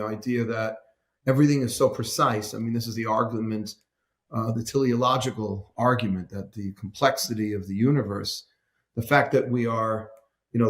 idea that everything is so precise. I mean, this is the argument, the teleological argument, that the complexity of the universe, the fact that we are,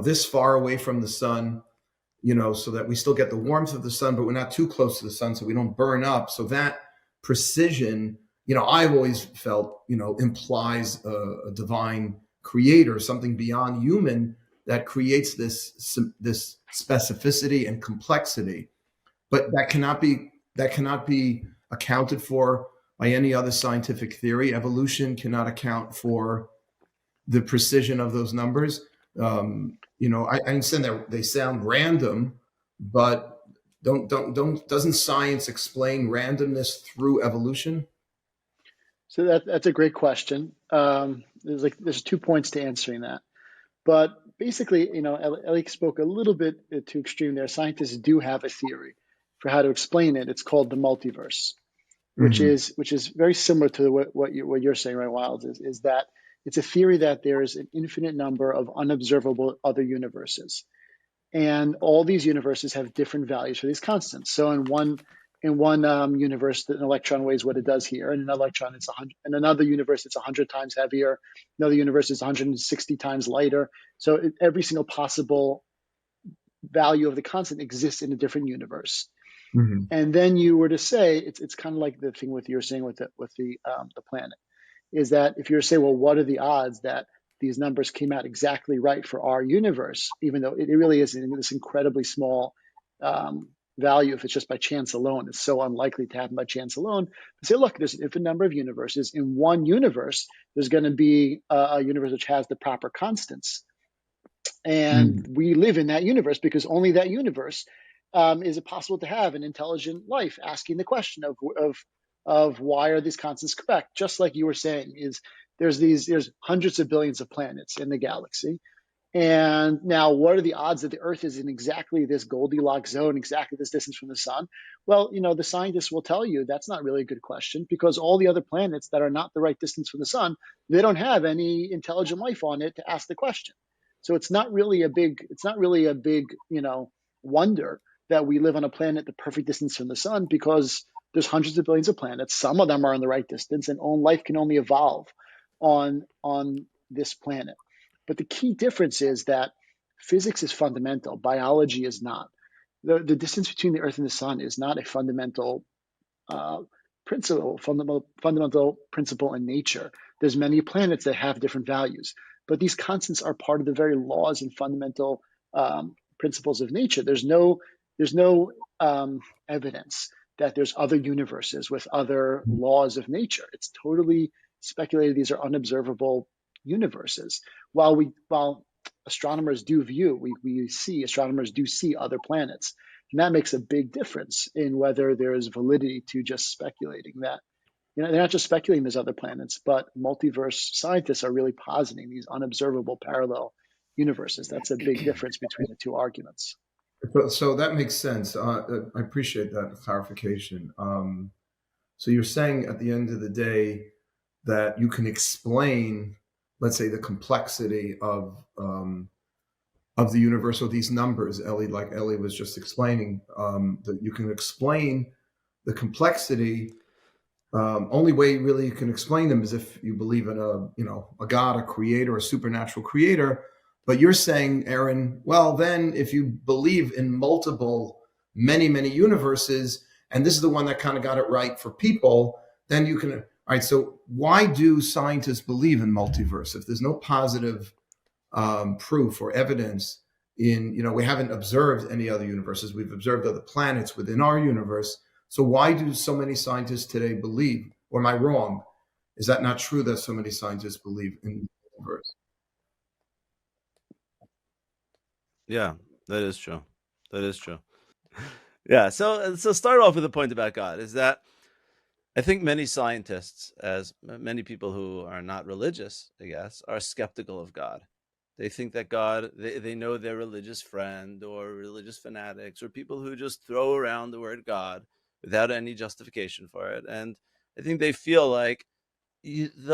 this far away from the sun, so that we still get the warmth of the sun, but we're not too close to the sun, so we don't burn up. So that precision, I've always felt, implies a divine creator, something beyond human, that creates this specificity and complexity. But that cannot be accounted for by any other scientific theory. Evolution cannot account for the precision of those numbers. I understand that they sound random, but doesn't science explain randomness through evolution? So that's a great question. There's 2 points to answering that. But basically, Ellie spoke a little bit too extreme there. Scientists do have a theory for how to explain it. It's called the multiverse, which is very similar to what you're saying, right, Wild, is that it's a theory that there is an infinite number of unobservable other universes. And all these universes have different values for these constants. So in one universe, an electron weighs what it does here, and in another universe, it's 100 times heavier. Another universe is 160 times lighter. So every single possible value of the constant exists in a different universe. And then you were to say, it's kind of like the thing you're saying with the planet, is that if you were to say, well, what are the odds that these numbers came out exactly right for our universe, even though it really is in this incredibly small value, if it's just by chance alone, it's so unlikely to happen by chance alone. But say, look, there's an infinite number of universes. In one universe, there's going to be a universe which has the proper constants. And we live in that universe because only that universe is it possible to have an intelligent life, asking the question of why are these constants correct? Just like you were saying, there's hundreds of billions of planets in the galaxy. And now, what are the odds that the Earth is in exactly this Goldilocks zone, exactly this distance from the sun? Well, the scientists will tell you that's not really a good question, because all the other planets that are not the right distance from the sun, they don't have any intelligent life on it to ask the question. So it's not really a big wonder that we live on a planet the perfect distance from the sun, because there's hundreds of billions of planets. Some of them are in the right distance, and life can only evolve on this planet. But the key difference is that physics is fundamental. Biology is not. The distance between the Earth and the sun is not a fundamental principle in nature. There's many planets that have different values, but these constants are part of the very laws and fundamental principles of nature. There's no evidence that there's other universes with other laws of nature. It's totally speculated. These are unobservable universes. While astronomers do see other planets, and that makes a big difference in whether there is validity to just speculating that. They're not just speculating there's other planets, but multiverse scientists are really positing these unobservable parallel universes. That's a big difference between the two arguments. So that makes sense. I appreciate that clarification. So you're saying at the end of the day that you can explain, let's say, the complexity of the universe, or these numbers, like Ellie was just explaining, that you can explain the complexity. Only way really you can explain them is if you believe in a God, a creator, a supernatural creator. But you're saying, Aaron, well, then if you believe in many, many universes, and this is the one that kind of got it right for people, then you can. All right. So why do scientists believe in multiverse if there's no positive proof or evidence we haven't observed any other universes. We've observed other planets within our universe. So why do so many scientists today believe, or am I wrong? Is that not true that so many scientists believe in the universe? Yeah, that is true. Yeah. So start off with the point about God is that I think many scientists, as many people who are not religious, I guess, are skeptical of God. They think that God, they know their religious friend or religious fanatics or people who just throw around the word God without any justification for it. And I think they feel like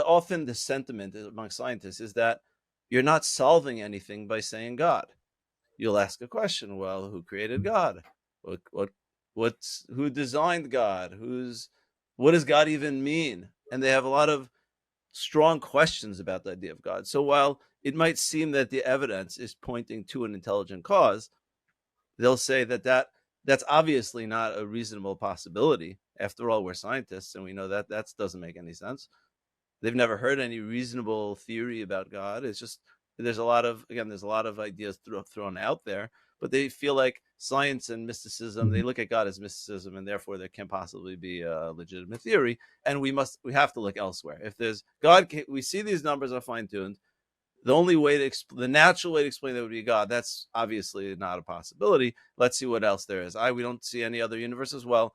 often the sentiment among scientists is that you're not solving anything by saying God. You'll ask a question, well, who created God? What who designed God? What does God even mean? And they have a lot of strong questions about the idea of God. So while it might seem that the evidence is pointing to an intelligent cause, they'll say that's obviously not a reasonable possibility. After all, we're scientists, and we know that doesn't make any sense. They've never heard any reasonable theory about God. It's just there's a lot of ideas thrown out there, but they feel like science and mysticism. They Mhm. look at God as mysticism, and therefore there can possibly be a legitimate theory. And we have to look elsewhere. If there's God, we see these numbers are fine tuned. The natural way to explain that would be God. That's obviously not a possibility. Let's see what else there is. We don't see any other universe as well.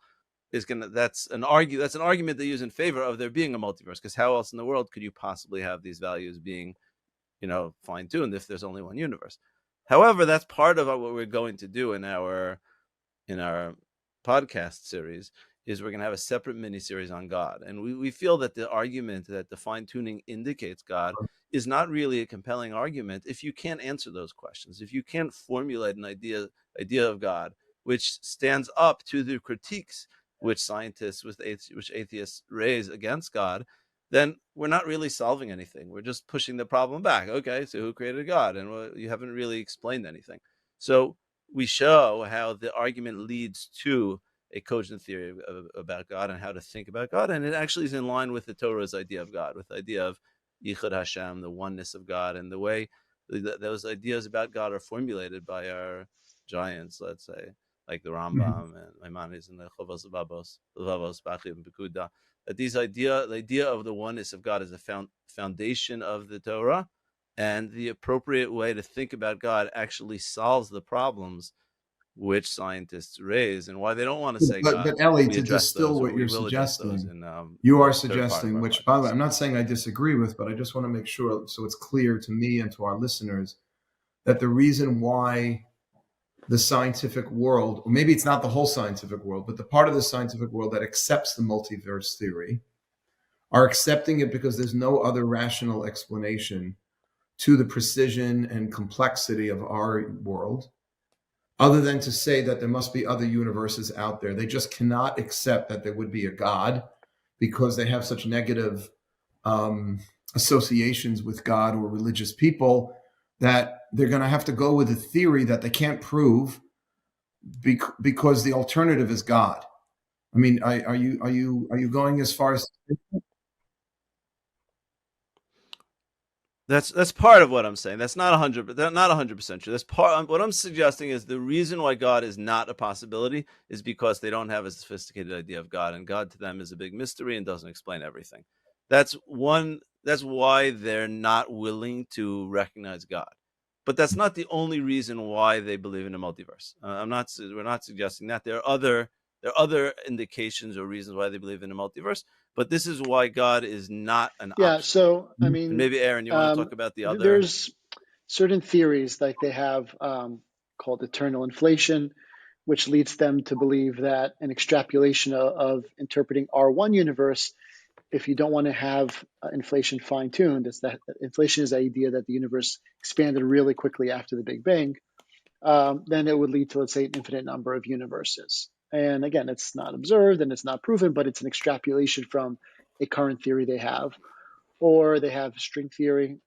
That's an argument they use in favor of there being a multiverse, because how else in the world could you possibly have these values being, fine tuned if there's only one universe? However, that's part of what we're going to do in our podcast series. Is we're going to have a separate mini series on God, and we feel that the argument that the fine tuning indicates God is not really a compelling argument if you can't answer those questions, if you can't formulate an idea of God which stands up to the critiques which atheists raise against God. Then we're not really solving anything. We're just pushing the problem back. Okay, so who created God? And you haven't really explained anything. So we show how the argument leads to a cogent theory about God and how to think about God, and it actually is in line with the Torah's idea of God, with the idea of Yichud Hashem, the oneness of God, and the way those ideas about God are formulated by our giants, let's say, like the Mhm. Rambam and Maimonides and the Chovos Levavos, Bachim, and Pekuda. That the idea of the oneness of God is the foundation of the Torah, and the appropriate way to think about God actually solves the problems which scientists raise, and why they don't want to say But God. Ellie, We to address those, distill or what we you're will address those suggesting, in you are the third part of suggesting, our which, by the way, podcast. I'm not saying I disagree with, but I just want to make sure so it's clear to me and to our listeners that the reason why the scientific world, or maybe it's not the whole scientific world, but the part of the scientific world that accepts the multiverse theory are accepting it because there's no other rational explanation to the precision and complexity of our world other than to say that there must be other universes out there. They just cannot accept that there would be a God because they have such negative um, associations with God or religious people that they're going to have to go with a theory that they can't prove because the alternative is God. I mean, are you going as far as? That's part of what I'm saying. That's not 100% true. That's part. What I'm suggesting is the reason why God is not a possibility is because they don't have a sophisticated idea of God, and God to them is a big mystery and doesn't explain everything. That's one. That's why they're not willing to recognize God. But that's not the only reason why they believe in a multiverse. I'm not. We're not suggesting that there are other indications or reasons why they believe in a multiverse. But this is why God is not an Yeah, option. so I And mean, maybe Aaron, you want to talk about the other? there's certain theories like they have called eternal inflation, which leads them to believe that an extrapolation of interpreting our one universe, if you don't want to have inflation fine tuned, is that inflation is the idea that the universe expanded really quickly after the Big Bang, then it would lead to, let's say, an infinite number of universes. And again, it's not observed and it's not proven, but it's an extrapolation from a current theory they have. Or they have string theory,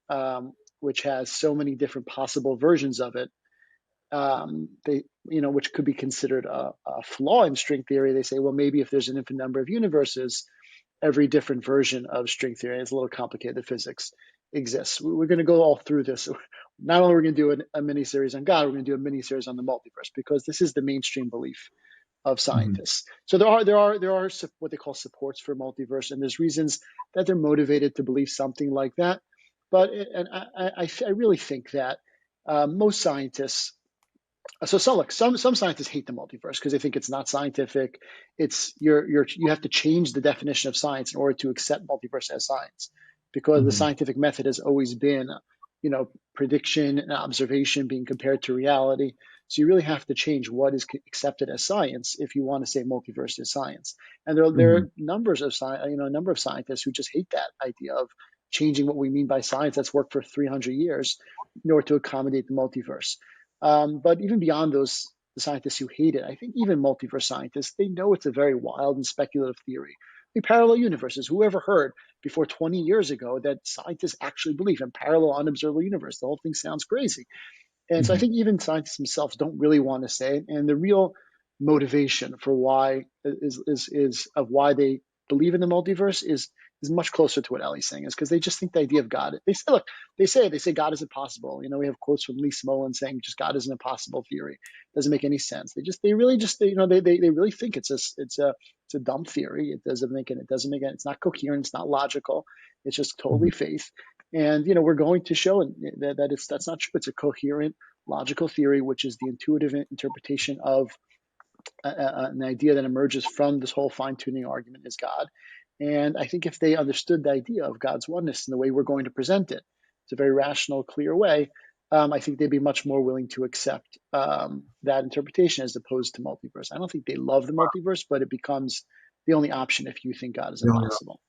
which has so many different possible versions of it. Which could be considered a flaw in string theory. They say, well, maybe if there's an infinite number of universes, every different version of string theory, it's a little complicated, the physics exists. We're going to go all through this. Not only are we going to do a mini series on God, we're going to do a mini series on the multiverse because this is the mainstream belief of Mhm. scientists. So there are what they call supports for multiverse, and there's reasons that they're motivated to believe something like that. But and I really think that most scientists. Some scientists hate the multiverse because they think it's not scientific. It's you have to change the definition of science in order to accept multiverse as science, because the Mhm. scientific method has always been, prediction and observation being compared to reality. So you really have to change what is accepted as science if you want to say multiverse is science. And there Mhm. are a number of scientists who just hate that idea of changing what we mean by science that's worked for 300 years in order to accommodate the multiverse. But even beyond those the scientists who hate it. I think even multiverse scientists, they know it's a very wild and speculative theory. Parallel universes, who ever heard before 20 years ago that scientists actually believe in parallel unobservable universe? The whole thing sounds crazy. And so I Mhm. think even scientists themselves don't really want to say it. And the real motivation for why is of why they believe in the multiverse is much closer to what Ellie's saying, is because they just think the idea of God. They say, look, they say God is impossible. We have quotes from Lee Smolin saying just God is an impossible theory. Doesn't make any sense. They really think it's a dumb theory. It doesn't make it's not coherent. It's not logical. It's just totally Mhm. faith. And we're going to show that's not true. It's a coherent, logical theory, which is the intuitive interpretation of an idea that emerges from this whole fine-tuning argument is God. And I think if they understood the idea of God's oneness in the way we're going to present it, it's a very rational, clear way. I think they'd be much more willing to accept that interpretation as opposed to multiverse. I don't think they love the multiverse, but it becomes the only option if you think God is The only impossible.